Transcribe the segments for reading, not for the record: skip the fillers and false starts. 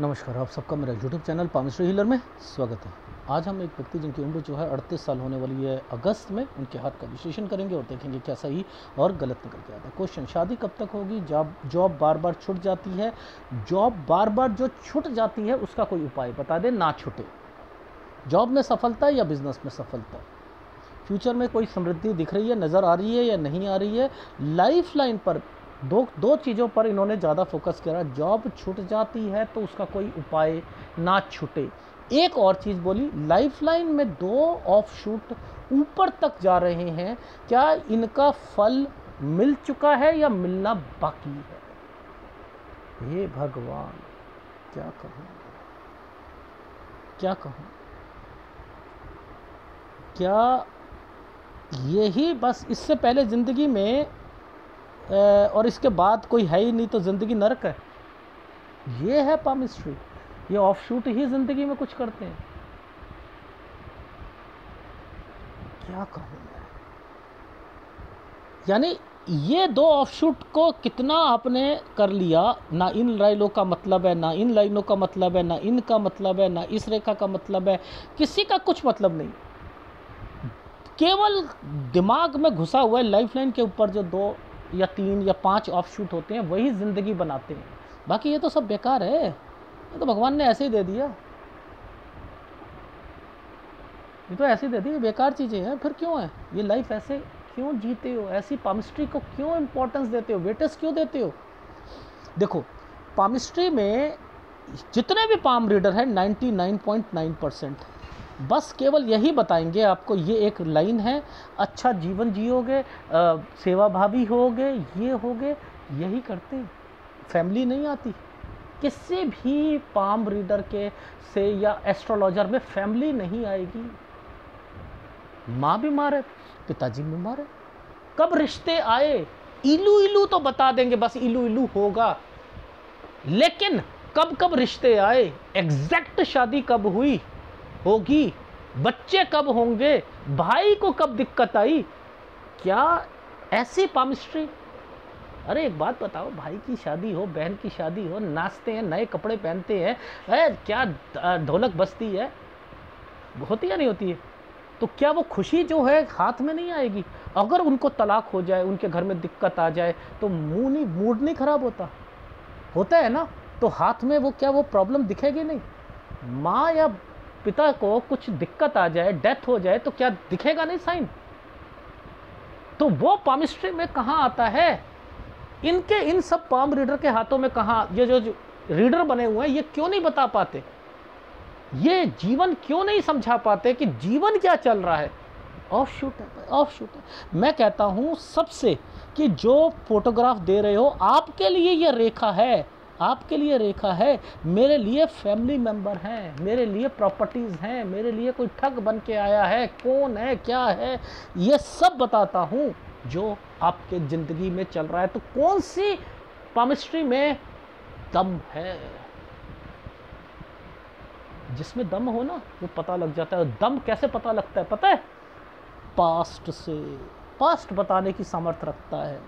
नमस्कार, आप सबका मेरा यूट्यूब चैनल पामिस्ट्री हीलर में स्वागत है। आज हम एक व्यक्ति जिनकी उम्र जो है 38 साल होने वाली है अगस्त में, उनके हाथ का विश्लेषण करेंगे और देखेंगे क्या सही और गलत निकल के आता है। क्वेश्चन, शादी कब तक होगी? जॉब बार बार छूट जाती है। जॉब बार बार जो छूट जाती है उसका कोई उपाय बता दे, ना छूटे। जॉब में सफलता या बिजनेस में सफलता? फ्यूचर में कोई समृद्धि दिख रही है, नज़र आ रही है या नहीं आ रही है? लाइफ लाइन पर दो चीज़ों पर इन्होंने ज़्यादा फोकस किया। जॉब छूट जाती है तो उसका कोई उपाय ना छूटे। एक और चीज़ बोली, लाइफ लाइन में 2 ऑफशूट ऊपर तक जा रहे हैं, क्या इनका फल मिल चुका है या मिलना बाकी है? हे भगवान, क्या कहूँ क्या कहूँ? क्या यही बस, इससे पहले ज़िंदगी में और इसके बाद कोई है ही नहीं तो ज़िंदगी नरक है? ये है पामिस्ट्री। ये ऑफशूट ही ज़िंदगी में कुछ करते हैं। क्या कहूँ मैं? यानी ये 2 ऑफशूट को कितना आपने कर लिया। ना इन लाइनों का मतलब है, ना इन लाइनों का मतलब है, ना इनका मतलब है, ना इस रेखा का मतलब है, किसी का कुछ मतलब नहीं। केवल दिमाग में घुसा हुआ है। लाइफ लाइन के ऊपर जो 2 या 3 या 5 ऑफशूट होते हैं वही ज़िंदगी बनाते हैं। बाकी ये तो सब बेकार है। ये तो भगवान ने ऐसे ही दे दिया। ये तो ऐसे ही दे दिया, बेकार चीज़ें हैं। फिर क्यों है ये लाइफ? ऐसे क्यों जीते हो? ऐसी पामिस्ट्री को क्यों इम्पोर्टेंस देते हो? वेटेज क्यों देते हो? देखो, पामिस्ट्री में जितने भी पाम रीडर हैं 99.9% बस केवल यही बताएंगे आपको, ये एक लाइन है, अच्छा जीवन जियोगे, सेवा भावी होगे, ये होगे, यही करते हैं। फैमिली नहीं आती किसी भी पाम रीडर के से या एस्ट्रोलॉजर में। फैमिली नहीं आएगी। माँ बीमार है, पिताजी बीमार है, कब रिश्ते आए? इलू इलू तो बता देंगे, बस इलू इलू होगा, लेकिन कब कब रिश्ते आए, एग्जैक्ट शादी कब हुई होगी, बच्चे कब होंगे, भाई को कब दिक्कत आई, क्या ऐसी पामिस्ट्री? अरे एक बात बताओ, भाई की शादी हो, बहन की शादी हो, नाचते हैं, नए कपड़े पहनते हैं, क्या ढोलक बजती है, होती या नहीं होती है? तो क्या वो खुशी जो है हाथ में नहीं आएगी? अगर उनको तलाक हो जाए, उनके घर में दिक्कत आ जाए, तो मूड नहीं खराब होता है ना? तो हाथ में वो क्या वो प्रॉब्लम दिखेगी नहीं? माँ या पिता को कुछ दिक्कत आ जाए, डेथ हो जाए, तो क्या दिखेगा नहीं साइन? तो वो पामिस्ट्री में कहाँ आता है? इन सब पाम रीडर के हाथों में कहाँ? ये जो रीडर बने हुए हैं, ये क्यों नहीं बता पाते? ये जीवन क्यों नहीं समझा पाते कि जीवन क्या चल रहा है? ऑफशूट है, ऑफशूट है। मैं कहता हूँ सबसे कि जो फोटोग्राफ दे रहे हो, आपके लिए ये रेखा है, आपके लिए रेखा है, मेरे लिए फैमिली मेंबर हैं, मेरे लिए प्रॉपर्टीज़ हैं, मेरे लिए कोई ठग बन के आया है, कौन है, क्या है, ये सब बताता हूँ जो आपके ज़िंदगी में चल रहा है। तो कौन सी पामिस्ट्री में दम है? जिसमें दम हो ना, वो पता लग जाता है। दम कैसे पता लगता है पता है? पास्ट से। पास्ट बताने की सामर्थ्य रखता है,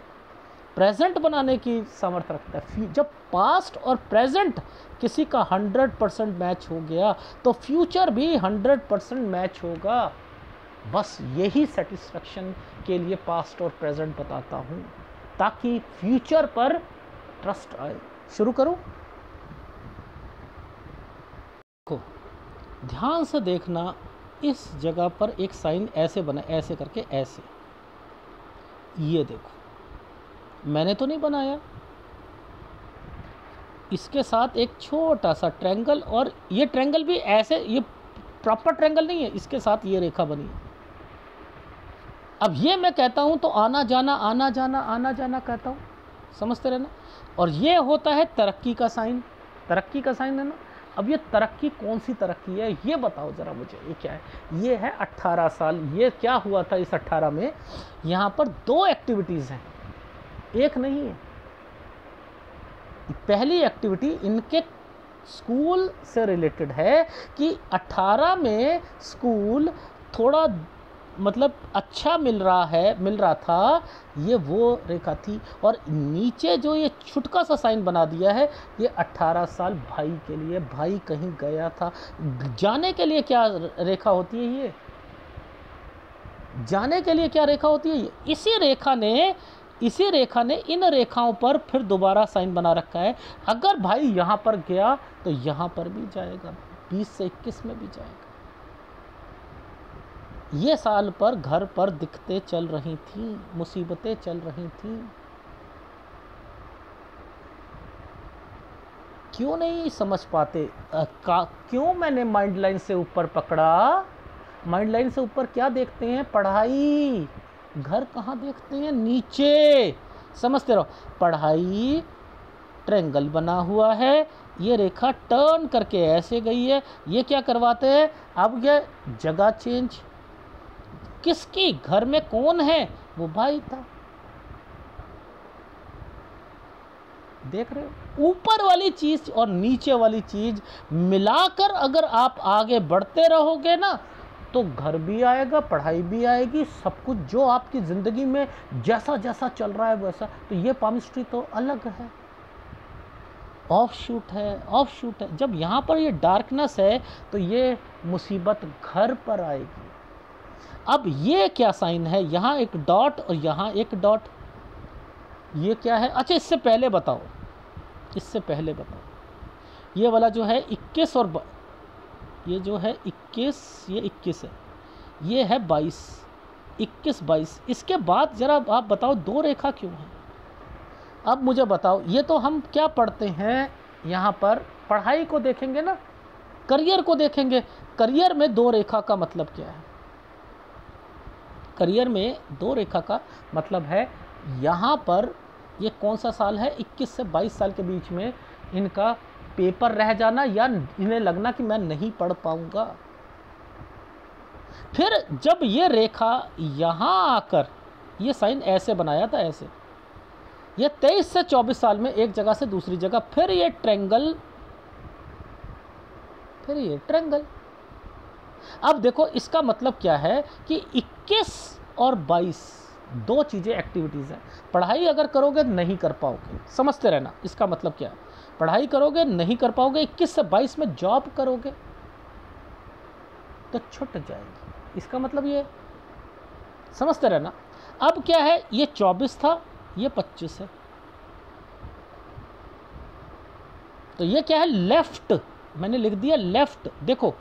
प्रेजेंट बनाने की सामर्थ्य रखता है। जब पास्ट और प्रेजेंट किसी का 100% मैच हो गया तो फ्यूचर भी 100% मैच होगा। बस यही सेटिस्फैक्शन के लिए पास्ट और प्रेजेंट बताता हूँ, ताकि फ्यूचर पर ट्रस्ट आए। शुरू करूँ? को ध्यान से देखना, इस जगह पर एक साइन ऐसे बना, ऐसे करके, ऐसे। ये देखो, मैंने तो नहीं बनाया। इसके साथ एक छोटा सा ट्रायंगल, और ये ट्रायंगल भी ऐसे, ये प्रॉपर ट्रायंगल नहीं है, इसके साथ ये रेखा बनी है। अब ये मैं कहता हूँ तो आना जाना आना जाना आना जाना कहता हूँ, समझते रहना। और ये होता है तरक्की का साइन, तरक्की का साइन है ना। अब ये तरक्की कौन सी तरक्की है, ये बताओ ज़रा मुझे, ये क्या है? ये है 18 साल। ये क्या हुआ था इस 18 में? यहाँ पर 2 एक्टिविटीज़ हैं, एक नहीं है। पहली एक्टिविटी इनके स्कूल से रिलेटेड है कि 18 में स्कूल थोड़ा मतलब अच्छा मिल रहा था, ये वो रेखा थी। और नीचे जो ये छुटका सा साइन बना दिया है, ये 18 साल भाई के लिए, भाई कहीं गया था, जाने के लिए क्या रेखा होती है ये, जाने के लिए क्या रेखा होती है ये। इसी रेखा ने इन रेखाओं पर फिर दोबारा साइन बना रखा है। अगर भाई यहाँ पर गया तो यहाँ पर भी जाएगा, 20 से 21 में भी जाएगा। ये साल पर घर पर दिक्कतें चल रही थी, मुसीबतें चल रही थी। क्यों नहीं समझ पाते? क्यों मैंने माइंड लाइन से ऊपर पकड़ा? माइंड लाइन से ऊपर क्या देखते हैं? पढ़ाई। घर कहाँ देखते हैं? नीचे। समझते रहो, पढ़ाई, ट्रायंगल बना हुआ है, ये रेखा टर्न करके ऐसे गई है, ये क्या करवाते हैं? अब ये जगह चेंज, किसकी? घर में कौन है? वो भाई था। देख रहे हो, ऊपर वाली चीज और नीचे वाली चीज मिलाकर अगर आप आगे बढ़ते रहोगे ना, तो घर भी आएगा, पढ़ाई भी आएगी, सब कुछ जो आपकी ज़िंदगी में जैसा जैसा चल रहा है वैसा। तो ये पामिस्ट्री तो अलग है, ऑफ शूट है। जब यहाँ पर ये डार्कनेस है तो ये मुसीबत घर पर आएगी। अब ये क्या साइन है? यहाँ एक डॉट और यहाँ एक डॉट, ये क्या है? अच्छा, इससे पहले बताओ, ये वाला जो है 21 और ये जो है 21, ये 21 है, ये है 22, 21-22। इसके बाद जरा आप बताओ दो रेखा क्यों है? अब मुझे बताओ, ये तो हम क्या पढ़ते हैं यहाँ पर, पढ़ाई को देखेंगे ना, करियर को देखेंगे। करियर में दो रेखा का मतलब क्या है? करियर में दो रेखा का मतलब है, यहाँ पर ये कौन सा साल है? 21 से 22 साल के बीच में इनका पेपर रह जाना, या इन्हें लगना कि मैं नहीं पढ़ पाऊंगा। फिर जब ये रेखा यहाँ आकर ये साइन ऐसे बनाया था, ऐसे, ये 23 से 24 साल में एक जगह से दूसरी जगह, फिर ये ट्रायंगल, फिर ये ट्रायंगल। अब देखो इसका मतलब क्या है कि 21 और 22 दो चीज़ें, एक्टिविटीज़ हैं। पढ़ाई अगर करोगे नहीं कर पाओगे, समझते रहना। इसका मतलब क्या है? पढ़ाई करोगे नहीं कर पाओगे, 21 से 22 में जॉब करोगे तो छूट जाएगी। इसका मतलब ये, समझते रहना। अब क्या है, ये 24 था, ये 25 है, तो ये क्या है? लेफ्ट। मैंने लिख दिया लेफ्ट। देखो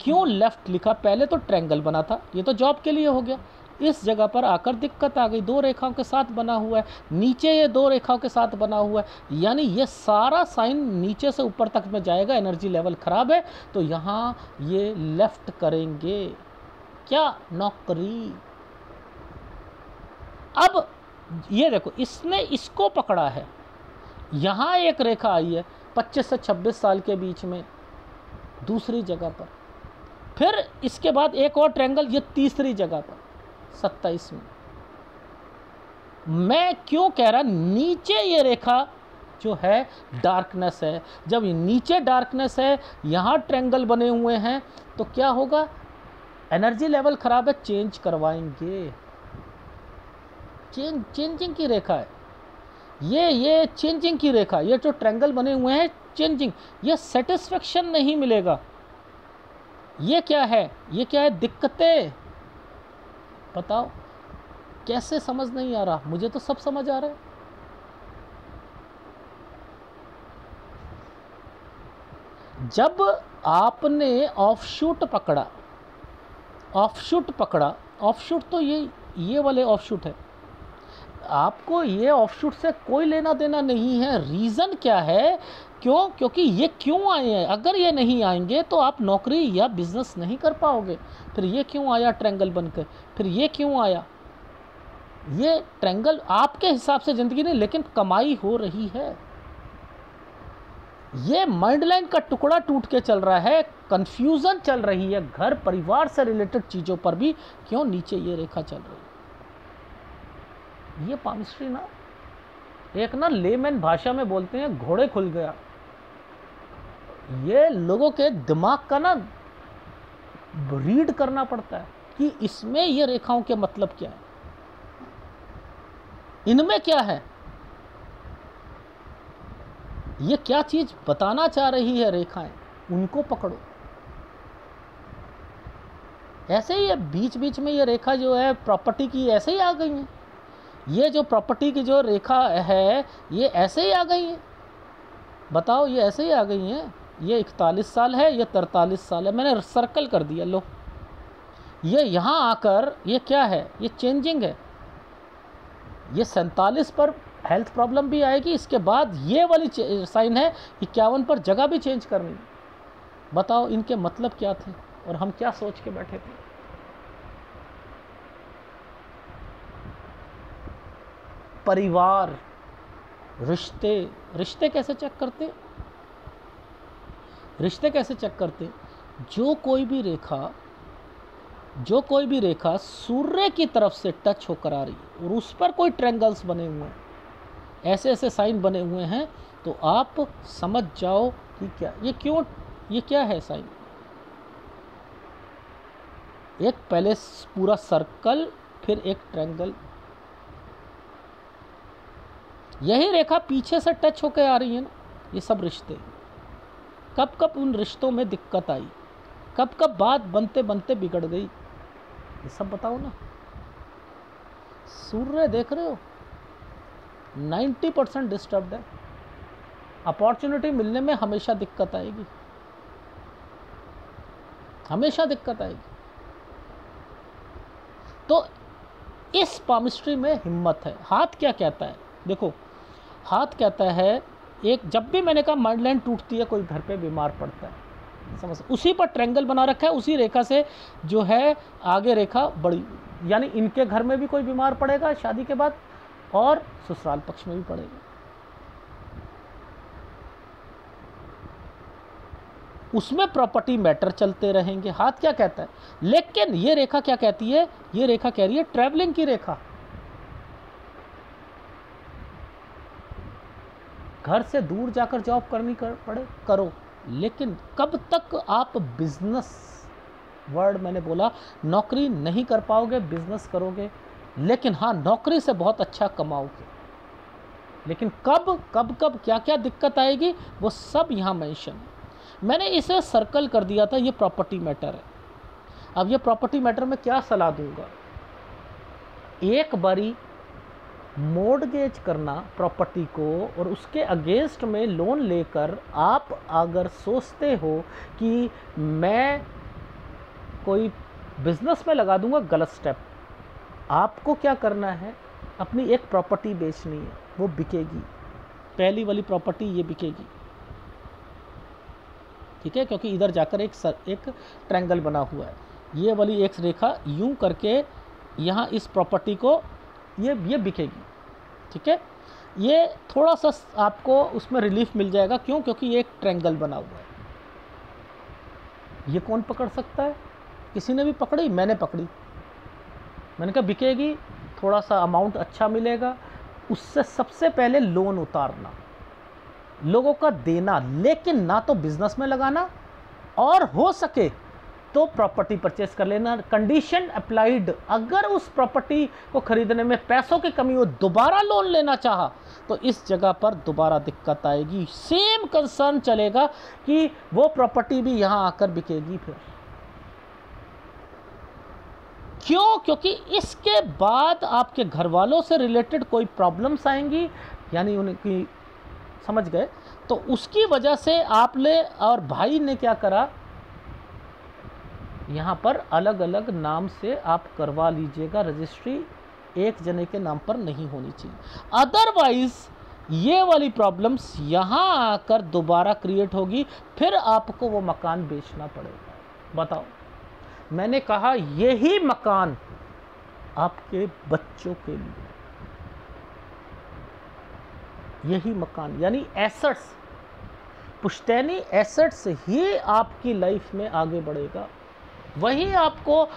क्यों लेफ्ट लिखा? पहले तो ट्रायंगल बना था, ये तो जॉब के लिए हो गया। इस जगह पर आकर दिक्कत आ गई, दो रेखाओं के साथ बना हुआ है, नीचे ये दो रेखाओं के साथ बना हुआ है, यानी ये सारा साइन नीचे से ऊपर तक में जाएगा। एनर्जी लेवल खराब है, तो यहाँ ये लेफ्ट करेंगे। क्या? नौकरी। अब ये देखो, इसने इसको पकड़ा है, यहाँ एक रेखा आई है 25 से 26 साल के बीच में दूसरी जगह पर, फिर इसके बाद एक और ट्रायंगल, ये तीसरी जगह पर 27 में। मैं क्यों कह रहा, नीचे ये रेखा जो है डार्कनेस है। जब ये नीचे डार्कनेस है, यहाँ ट्रायंगल बने हुए हैं, तो क्या होगा? एनर्जी लेवल खराब है, चेंज करवाएंगे। चेंजिंग की रेखा है ये चेंजिंग की रेखा। ये जो ट्रायंगल बने हुए हैं, चेंजिंग, ये सेटिस्फेक्शन नहीं मिलेगा। ये क्या है? ये क्या है? दिक्कतें। बताओ कैसे समझ नहीं आ रहा? मुझे तो सब समझ आ रहा है। जब आपने ऑफशूट पकड़ा, ऑफशूट तो ये वाले ऑफशूट है, आपको ये ऑफशूट से कोई लेना देना नहीं है। रीज़न क्या है? क्यों? क्योंकि ये क्यों आए हैं? अगर ये नहीं आएंगे तो आप नौकरी या बिजनेस नहीं कर पाओगे। फिर ये क्यों आया ट्रायंगल बनकर? फिर ये क्यों आया? ये ट्रायंगल आपके हिसाब से ज़िंदगी नहीं, लेकिन कमाई हो रही है। ये माइंड लाइन का टुकड़ा टूट के चल रहा है, कंफ्यूजन चल रही है, घर परिवार से रिलेटेड चीज़ों पर भी क्यों नीचे ये रेखा चल रही है। ये पामिस्ट्री ना, एक ना लेमैन भाषा में बोलते हैं घोड़े खुल गया। ये लोगों के दिमाग का ना रीड करना पड़ता है। कि इसमें ये रेखाओं के मतलब क्या है, इनमें क्या है, ये क्या चीज बताना चाह रही है रेखाएं, उनको पकड़ो। ऐसे ही बीच बीच में ये रेखा जो है प्रॉपर्टी की ऐसे ही आ गई है, ये जो प्रॉपर्टी की जो रेखा है ये ऐसे ही आ गई है। बताओ, ये ऐसे ही आ गई हैं। ये 41 साल है, ये 43 साल है, मैंने सर्कल कर दिया। लो, ये यहाँ आकर ये क्या है, ये चेंजिंग है। ये 47 पर हेल्थ प्रॉब्लम भी आएगी, इसके बाद ये वाली साइन है 51 पर जगह भी चेंज करनी। बताओ इनके मतलब क्या थे और हम क्या सोच के बैठे थे। परिवार, रिश्ते, रिश्ते कैसे चेक करते, रिश्ते कैसे चेक करते, जो कोई भी रेखा सूर्य की तरफ से टच होकर आ रही है और उस पर कोई ट्रायंगल्स बने हुए हैं, ऐसे ऐसे साइन बने हुए हैं, तो आप समझ जाओ कि क्या ये, क्यों ये क्या है साइन। एक पहले पूरा सर्कल, फिर एक ट्रायंगल, यही रेखा पीछे से टच होकर आ रही है ना। ये सब रिश्ते, कब कब उन रिश्तों में दिक्कत आई, कब कब बात बनते बनते बिगड़ गई, ये सब बताओ ना। सूर्य देख रहे हो 90% डिस्टर्ब्ड है, अपॉर्चुनिटी मिलने में हमेशा दिक्कत आएगी, हमेशा दिक्कत आएगी। तो इस पामिस्ट्री में हिम्मत है। हाथ क्या कहता है, देखो हाथ कहता है, एक जब भी मैंने कहा माइंड लाइन टूटती है, कोई घर पे बीमार पड़ता है, समझ, उसी पर ट्रायंगल बना रखा है, उसी रेखा से जो है आगे रेखा बड़ी, यानी इनके घर में भी कोई बीमार पड़ेगा शादी के बाद और ससुराल पक्ष में भी पड़ेगा। उसमें प्रॉपर्टी मैटर चलते रहेंगे। हाथ क्या कहता है, लेकिन ये रेखा क्या कहती है, ये रेखा कह रही है ट्रैवलिंग की रेखा। घर से दूर जाकर जॉब करनी पड़े करो, लेकिन कब तक आप बिजनेस, वर्ड मैंने बोला, नौकरी नहीं कर पाओगे, बिजनेस करोगे, लेकिन हाँ नौकरी से बहुत अच्छा कमाओगे, लेकिन कब कब कब क्या क्या दिक्कत आएगी वो सब यहाँ मेंशन है। मैंने इसे सर्कल कर दिया था, ये प्रॉपर्टी मैटर है। अब ये प्रॉपर्टी मैटर में क्या सलाह दूंगा, एक बारी मॉर्गेज करना प्रॉपर्टी को और उसके अगेंस्ट में लोन लेकर आप अगर सोचते हो कि मैं कोई बिजनेस में लगा दूंगा, गलत स्टेप। आपको क्या करना है, अपनी एक प्रॉपर्टी बेचनी है, वो बिकेगी, पहली वाली प्रॉपर्टी ये बिकेगी, ठीक है, क्योंकि इधर जाकर एक ट्रायंगल बना हुआ है, ये वाली एक रेखा यूं करके यहाँ इस प्रॉपर्टी को ये बिकेगी, ठीक है। ये थोड़ा सा आपको उसमें रिलीफ मिल जाएगा, क्यों, क्योंकि ये एक ट्रायंगल बना हुआ है। ये कौन पकड़ सकता है, किसी ने भी पकड़ी, मैंने पकड़ी, मैंने कहा बिकेगी, थोड़ा सा अमाउंट अच्छा मिलेगा, उससे सबसे पहले लोन उतारना, लोगों का देना, लेकिन ना तो बिजनेस में लगाना, और हो सके तो प्रॉपर्टी परचेस कर लेना। कंडीशन अप्लाइड, अगर उस प्रॉपर्टी को खरीदने में पैसों की कमी हो, दोबारा लोन लेना चाहा, तो इस जगह पर दोबारा दिक्कत आएगी। सेम कंसर्न चलेगा कि वो प्रॉपर्टी भी यहां आकर बिकेगी फिर। क्यों, क्योंकि इसके बाद आपके घर वालों से रिलेटेड कोई प्रॉब्लम्स आएंगी, यानी उनकी, समझ गए, तो उसकी वजह से आपने और भाई ने क्या करा, यहाँ पर अलग अलग नाम से आप करवा लीजिएगा, रजिस्ट्री एक जने के नाम पर नहीं होनी चाहिए, अदरवाइज ये वाली प्रॉब्लम्स यहाँ आकर दोबारा क्रिएट होगी, फिर आपको वो मकान बेचना पड़ेगा। बताओ, मैंने कहा यही मकान आपके बच्चों के लिए, यही मकान, यानी एसेट्स, पुश्तैनी एसेट्स ही आपकी लाइफ में आगे बढ़ेगा, वही आपको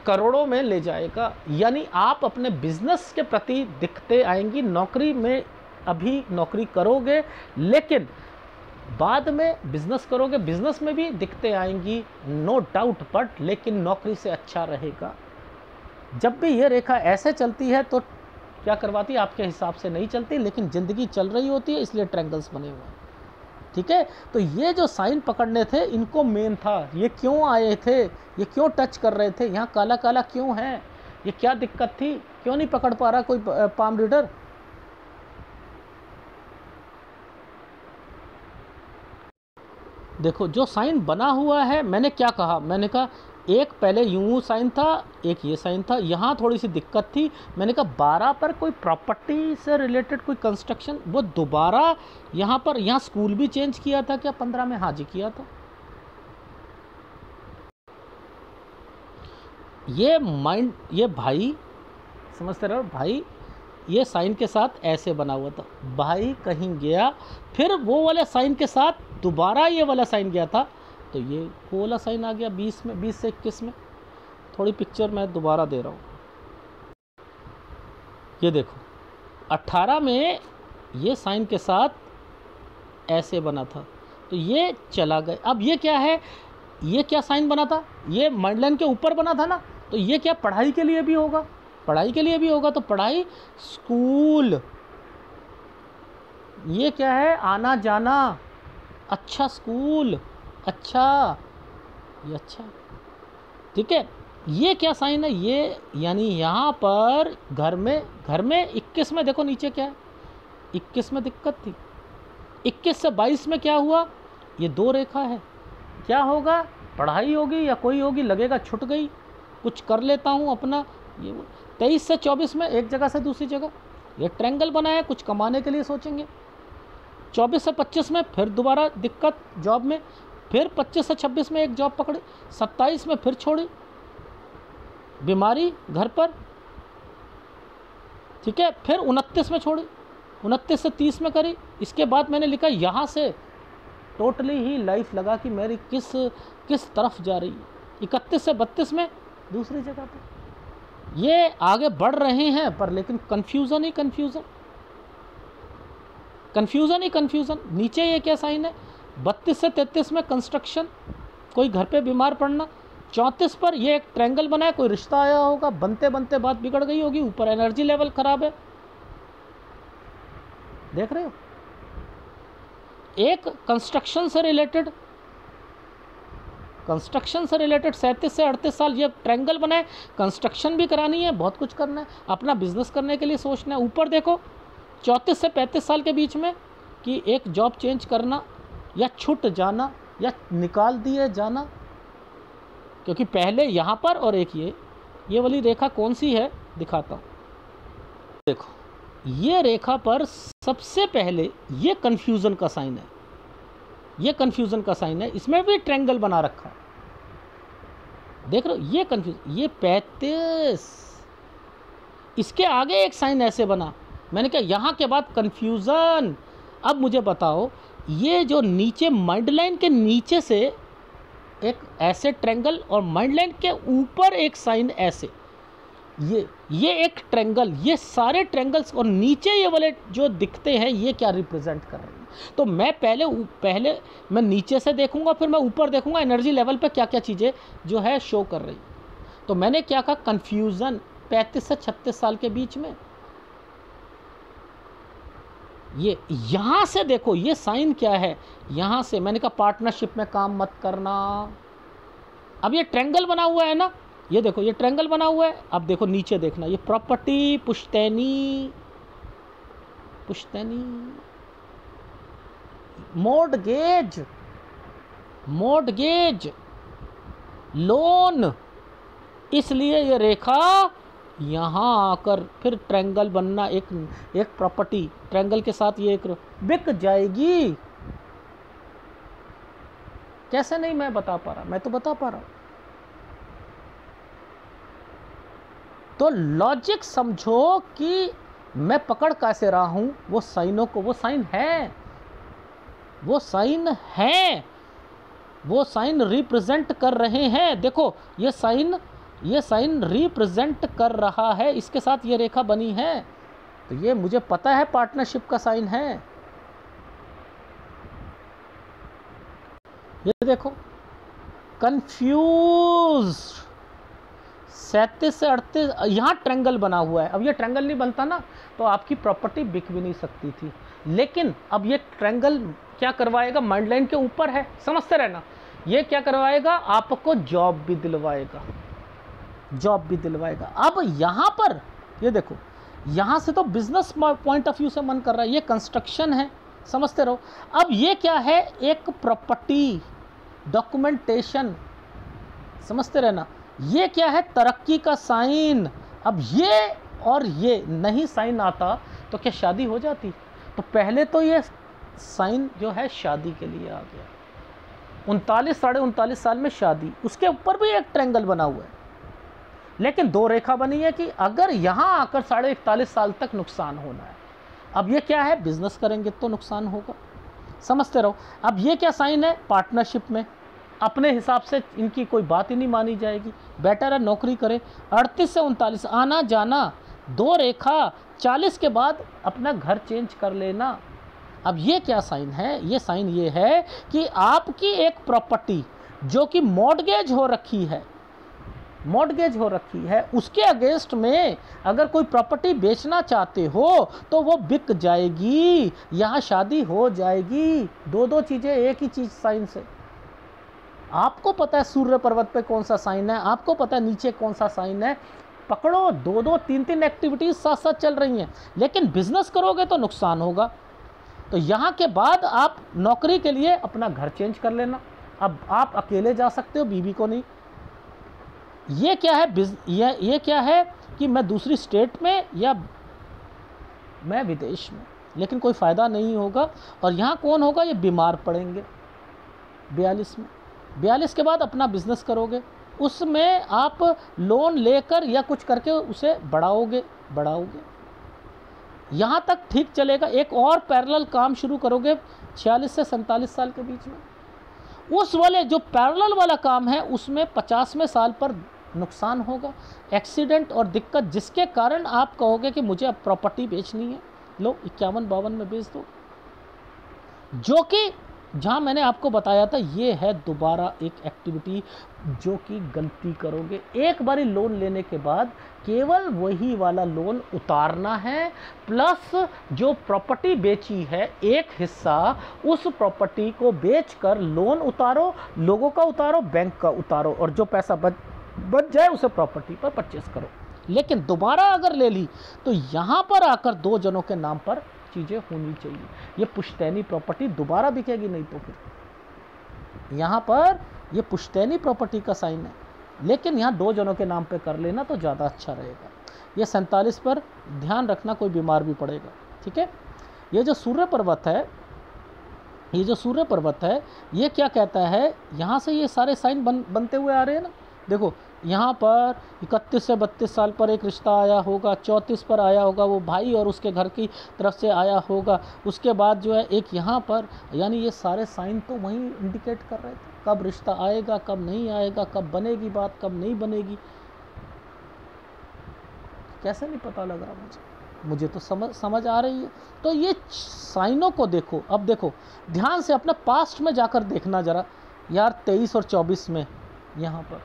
करोड़ों में ले जाएगा। यानी आप अपने बिजनेस के प्रति दिखते आएंगी। नौकरी में अभी नौकरी करोगे, लेकिन बाद में बिजनेस करोगे, बिजनेस में भी दिक्कतें आएंगी, नो डाउट, बट लेकिन नौकरी से अच्छा रहेगा। जब भी ये रेखा ऐसे चलती है तो क्या करवाती है, आपके हिसाब से नहीं चलती, लेकिन ज़िंदगी चल रही होती है, इसलिए ट्रायंगल्स बने हुए हैं। ठीक है, तो ये जो साइन पकड़ने थे इनको मेन था, ये क्यों आए थे, ये क्यों टच कर रहे थे, यहाँ काला काला क्यों है, ये क्या दिक्कत थी, क्यों नहीं पकड़ पा रहा कोई पाम रीडर। देखो जो साइन बना हुआ है, मैंने क्या कहा, मैंने कहा एक पहले यूं साइन था, एक ये साइन था, यहाँ थोड़ी सी दिक्कत थी। मैंने कहा 12 पर कोई प्रॉपर्टी से रिलेटेड कोई कंस्ट्रक्शन, वो दोबारा यहाँ पर, यहाँ स्कूल भी चेंज किया था क्या 15 में, हाँ जी किया था। ये माइंड, ये भाई समझते रहो, भाई ये साइन के साथ ऐसे बना हुआ था, भाई कहीं गया, फिर वो वाले साइन के साथ दोबारा ये वाला साइन गया था, तो ये वो वाला साइन आ गया 20 में, 20 से 21 में। थोड़ी पिक्चर मैं दोबारा दे रहा हूँ, ये देखो 18 में ये साइन के साथ ऐसे बना था, तो ये चला गया। अब ये क्या है, ये क्या साइन बना था, ये माइंड लाइन के ऊपर बना था ना, तो ये क्या पढ़ाई के लिए भी होगा, पढ़ाई के लिए भी होगा, तो पढ़ाई, स्कूल, ये क्या है, आना जाना, अच्छा स्कूल, अच्छा, ये अच्छा, ठीक है। ये क्या साइन है, ये यानी यहाँ पर घर में 21 में देखो नीचे क्या है, 21 में दिक्कत थी, 21 से 22 में क्या हुआ, ये 2 रेखा है, क्या होगा, पढ़ाई होगी या कोई होगी, लगेगा छूट गई, कुछ कर लेता हूँ अपना। ये 23 से 24 में एक जगह से दूसरी जगह, ये ट्रायंगल बना है, कुछ कमाने के लिए सोचेंगे। 24 से 25 में फिर दोबारा दिक्कत जॉब में, फिर 25 से 26 में एक जॉब पकड़ी, 27 में फिर छोड़ी, बीमारी घर पर, ठीक है, फिर 29 में छोड़ी, 29 से 30 में करी। इसके बाद मैंने लिखा यहाँ से टोटली ही लाइफ लगा कि मेरी किस तरफ जा रही है। 31 से 32 में दूसरी जगह पर, ये आगे बढ़ रहे हैं पर लेकिन कन्फ्यूज़न ही कन्फ्यूज़न, कन्फ्यूज़न ही कन्फ्यूज़न। नीचे ये क्या साइन है, 32 से 33 में कंस्ट्रक्शन, कोई घर पे बीमार पड़ना। 34 पर ये एक ट्रायंगल बना है, कोई रिश्ता आया होगा, बनते बनते बात बिगड़ गई होगी, ऊपर एनर्जी लेवल खराब है, देख रहे हो। एक कंस्ट्रक्शन से रिलेटेड 37 से 38 साल ये ट्रायंगल बना है, कंस्ट्रक्शन भी करानी है, बहुत कुछ करना है, अपना बिजनेस करने के लिए सोचना है। ऊपर देखो 34 से 35 साल के बीच में कि एक जॉब चेंज करना या छूट जाना या निकाल दिए जाना, क्योंकि पहले यहाँ पर और एक ये वाली रेखा कौन सी है दिखाता हूँ। देखो ये रेखा पर सबसे पहले ये कन्फ्यूज़न का साइन है, ये कन्फ्यूज़न का साइन है, इसमें भी ट्रायंगल बना रखा है, देख रहे हो, ये कन्फ्यूज, ये 35, इसके आगे एक साइन ऐसे बना। मैंने कहा यहाँ के बाद कन्फ्यूज़न। अब मुझे बताओ, ये जो नीचे माइंड लाइन के नीचे से एक ऐसे ट्रायंगल और माइंड लाइन के ऊपर एक साइन ऐसे, ये एक ट्रायंगल, ये सारे ट्रायंगल्स और नीचे ये वाले जो दिखते हैं ये क्या रिप्रेजेंट कर रहे हैं। तो मैं पहले मैं नीचे से देखूंगा, फिर मैं ऊपर देखूंगा एनर्जी लेवल पे क्या क्या चीज़ें जो है शो कर रही। तो मैंने क्या कहा, कन्फ्यूज़न 35 से 36 साल के बीच में। ये यहाँ से देखो ये साइन क्या है, यहाँ से मैंने कहा पार्टनरशिप में काम मत करना। अब ये ट्रायंगल बना हुआ है ना, ये देखो ये ट्रायंगल बना हुआ है। अब देखो नीचे देखना, ये प्रॉपर्टी, पुश्तैनी, मॉर्गेज, लोन, इसलिए ये रेखा यहाँ आकर फिर ट्रायंगल बनना, एक प्रॉपर्टी ट्रायंगल के साथ ये एक बिक जाएगी। कैसे नहीं मैं बता पा रहा, मैं तो बता पा रहा हूँ। तो लॉजिक समझो कि मैं पकड़ कैसे रहा हूँ वो साइनों को, वो साइन है, वो साइन रिप्रेजेंट कर रहे हैं। देखो ये साइन रिप्रेजेंट कर रहा है, इसके साथ ये रेखा बनी है, तो ये मुझे पता है पार्टनरशिप का साइन है। ये देखो कंफ्यूज 37 से 38, यहाँ ट्रेंगल बना हुआ है। अब ये ट्रेंगल नहीं बनता ना तो आपकी प्रॉपर्टी बिक भी नहीं सकती थी, लेकिन अब ये ट्रेंगल क्या करवाएगा, माइंड लाइन के ऊपर है, समझते रहना। ये क्या करवाएगा, आपको जॉब भी दिलवाएगा, जॉब भी दिलवाएगा। अब यहाँ पर ये देखो, यहाँ से तो बिजनेस पॉइंट ऑफ व्यू से मन कर रहा है, ये कंस्ट्रक्शन है, समझते रहो। अब ये क्या है, एक प्रॉपर्टी डॉक्यूमेंटेशन, समझते रहना। ये क्या है, तरक्की का साइन। अब ये और ये नहीं साइन आता तो क्या शादी हो जाती? तो पहले तो ये साइन जो है शादी के लिए आ गया। 39 साढ़े 39 साल में शादी, उसके ऊपर भी एक ट्रेंगल बना हुआ है, लेकिन दो रेखा बनी है कि अगर यहाँ आकर 41.5 साल तक नुकसान होना है। अब ये क्या है, बिजनेस करेंगे तो नुकसान होगा, समझते रहो। अब ये क्या साइन है, पार्टनरशिप में अपने हिसाब से इनकी कोई बात ही नहीं मानी जाएगी, बेटर है नौकरी करें। 38 से 39 आना जाना, दो रेखा, 40 के बाद अपना घर चेंज कर लेना। अब ये क्या साइन है, ये साइन ये है कि आपकी एक प्रॉपर्टी जो कि मॉर्टगेज हो रखी है, मॉर्टगेज हो रखी है, उसके अगेंस्ट में अगर कोई प्रॉपर्टी बेचना चाहते हो तो वो बिक जाएगी, यहाँ शादी हो जाएगी। दो चीज़ें एक ही चीज़ साइन से। आपको पता है सूर्य पर्वत पे कौन सा साइन है, आपको पता है नीचे कौन सा साइन है, पकड़ो, दो तीन एक्टिविटीज साथ साथ चल रही हैं, लेकिन बिजनेस करोगे तो नुकसान होगा। तो यहाँ के बाद आप नौकरी के लिए अपना घर चेंज कर लेना। अब आप अकेले जा सकते हो, बीवी को नहीं। ये क्या है, ये क्या है कि मैं दूसरी स्टेट में या मैं विदेश में, लेकिन कोई फ़ायदा नहीं होगा। और यहाँ कौन होगा, ये बीमार पड़ेंगे 42 में। 42 के बाद अपना बिजनेस करोगे, उसमें आप लोन लेकर या कुछ करके उसे बढ़ाओगे, यहाँ तक ठीक चलेगा। एक और पैरेलल काम शुरू करोगे 46 से 47 साल के बीच में। उस वाले जो पैरेलल वाला काम है उसमें 50वें साल पर नुकसान होगा, एक्सीडेंट और दिक्कत, जिसके कारण आप कहोगे कि मुझे अब प्रॉपर्टी बेचनी है, लो 51-52 में बेच दो। जो कि जहाँ मैंने आपको बताया था, ये है दोबारा एक एक्टिविटी जो कि गलती करोगे। एक बारी लोन लेने के बाद केवल वही वाला लोन उतारना है, प्लस जो प्रॉपर्टी बेची है एक हिस्सा, उस प्रॉपर्टी को बेचकर लोन उतारो, लोगों का उतारो, बैंक का उतारो, और जो पैसा बच जाए उसे प्रॉपर्टी पर परचेस करो। लेकिन दोबारा अगर ले ली तो यहाँ पर आकर दो जनों के नाम पर चीज़ें होनी चाहिए। ये पुश्तैनी प्रॉपर्टी दोबारा बिकेगी नहीं। तो फिर यहाँ पर ये पुश्तैनी प्रॉपर्टी का साइन है, लेकिन यहाँ दो जनों के नाम पे कर लेना तो ज़्यादा अच्छा रहेगा। ये 47 पर ध्यान रखना, कोई बीमार भी पड़ेगा, ठीक है। ये जो सूर्य पर्वत है, ये क्या कहता है, यहाँ से ये सारे साइन बनते हुए आ रहे हैं ना। देखो यहाँ पर 31 से 32 साल पर एक रिश्ता आया होगा, 34 पर आया होगा, वो भाई और उसके घर की तरफ से आया होगा। उसके बाद जो है एक यहाँ पर, यानी ये सारे साइन तो वहीं इंडिकेट कर रहे थे कब रिश्ता आएगा, कब नहीं आएगा, कब बनेगी बात, कब नहीं बनेगी। कैसे नहीं पता लग रहा मुझे तो समझ आ रही है। तो ये साइनों को देखो। अब देखो ध्यान से, अपना पास्ट में जाकर देखना ज़रा यार। 23 और 24 में, यहाँ पर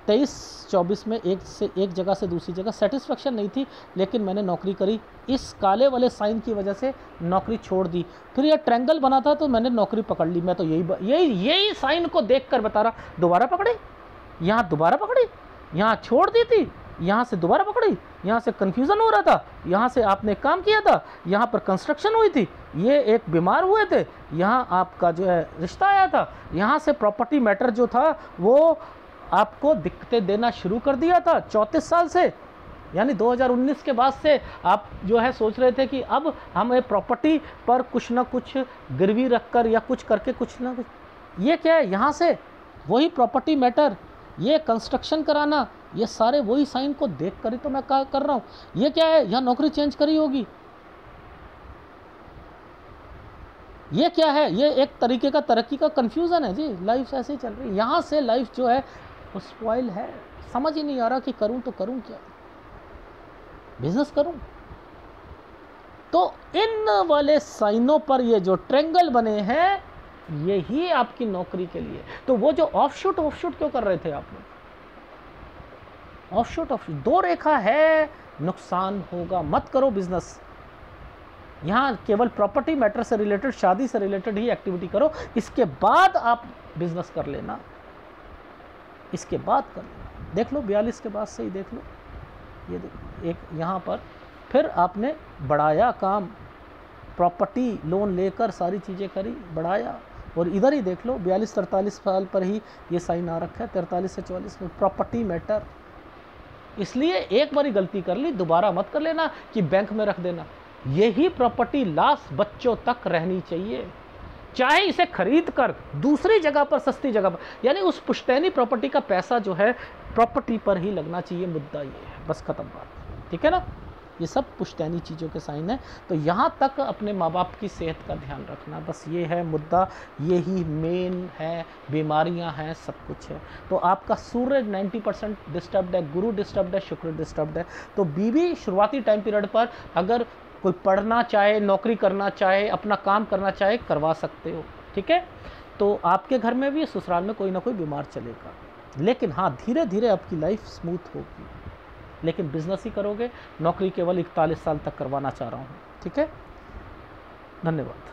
23-24 में एक जगह से दूसरी जगह सेटिस्फेक्शन नहीं थी, लेकिन मैंने नौकरी करी। इस काले वाले साइन की वजह से नौकरी छोड़ दी। फिर यह ट्रायंगल बना था तो मैंने नौकरी पकड़ ली। मैं तो यही साइन को देखकर बता रहा, दोबारा पकड़ी, यहाँ दोबारा पकड़ी, यहाँ छोड़ दी थी, यहाँ से दोबारा पकड़ी, यहाँ से कन्फ्यूज़न हो रहा था, यहाँ से आपने काम किया था, यहाँ पर कंस्ट्रक्शन हुई थी, ये एक बीमार हुए थे, यहाँ आपका जो है रिश्ता आया था, यहाँ से प्रॉपर्टी मैटर जो था वो आपको दिक्कतें देना शुरू कर दिया था 34 साल से। यानी 2019 के बाद से आप जो है सोच रहे थे कि अब हमें प्रॉपर्टी पर कुछ ना कुछ गिरवी रखकर या कुछ करके कुछ ना कुछ, ये क्या है, यहाँ से वही प्रॉपर्टी मैटर, ये कंस्ट्रक्शन कराना, ये सारे वही साइन को देख कर ही तो मैं कर रहा हूँ। ये क्या है, यहाँ नौकरी चेंज करी होगी। ये क्या है, ये एक तरीके का तरक्की का कंफ्यूजन है जी। लाइफ ऐसे ही चल रही है, यहाँ से लाइफ जो है वो स्पॉइल है। समझ ही नहीं आ रहा कि करूँ तो करूँ क्या, बिजनेस करूँ। तो इन वाले साइनों पर ये जो ट्रायंगल बने हैं, यही आपकी नौकरी के लिए। तो वो जो ऑफशूट क्यों कर रहे थे आप लोग? ऑफशूट दो रेखा है, नुकसान होगा, मत करो बिजनेस। यहाँ केवल प्रॉपर्टी मैटर से रिलेटेड, शादी से रिलेटेड ही एक्टिविटी करो, इसके बाद आप बिजनेस कर लेना, इसके बाद कर लेना। देख लो 42 के बाद से ही देख लो, ये एक यहाँ पर फिर आपने बढ़ाया काम, प्रॉपर्टी लोन लेकर सारी चीज़ें करी, बढ़ाया। और इधर ही देख लो 42-43 साल पर ही ये साइन आ रखा है, 43 से 44 में प्रॉपर्टी मैटर। इसलिए एक बारी गलती कर ली, दोबारा मत कर लेना कि बैंक में रख देना। यही प्रॉपर्टी लास्ट बच्चों तक रहनी चाहिए, चाहे इसे खरीद कर दूसरी जगह पर, सस्ती जगह पर, यानी उस पुश्तैनी प्रॉपर्टी का पैसा जो है प्रॉपर्टी पर ही लगना चाहिए। मुद्दा ये है, बस खत्म बात, ठीक है ना। ये सब पुश्तैनी चीज़ों के साइन है। तो यहाँ तक अपने माँ बाप की सेहत का ध्यान रखना, बस ये है मुद्दा, यही मेन है। बीमारियाँ हैं, सब कुछ है। तो आपका सूर्य 90% डिस्टर्ब्ड है, गुरु डिस्टर्ब्ड है, शुक्र डिस्टर्ब्ड है। तो बीवी शुरुआती टाइम पीरियड पर अगर कोई पढ़ना चाहे, नौकरी करना चाहे, अपना काम करना चाहे, करवा सकते हो, ठीक है। तो आपके घर में भी, ससुराल में कोई ना कोई बीमार चलेगा, लेकिन हाँ धीरे धीरे आपकी लाइफ स्मूथ होगी। लेकिन बिजनेस ही करोगे, नौकरी केवल 41 साल तक करवाना चाह रहा हूँ, ठीक है। धन्यवाद।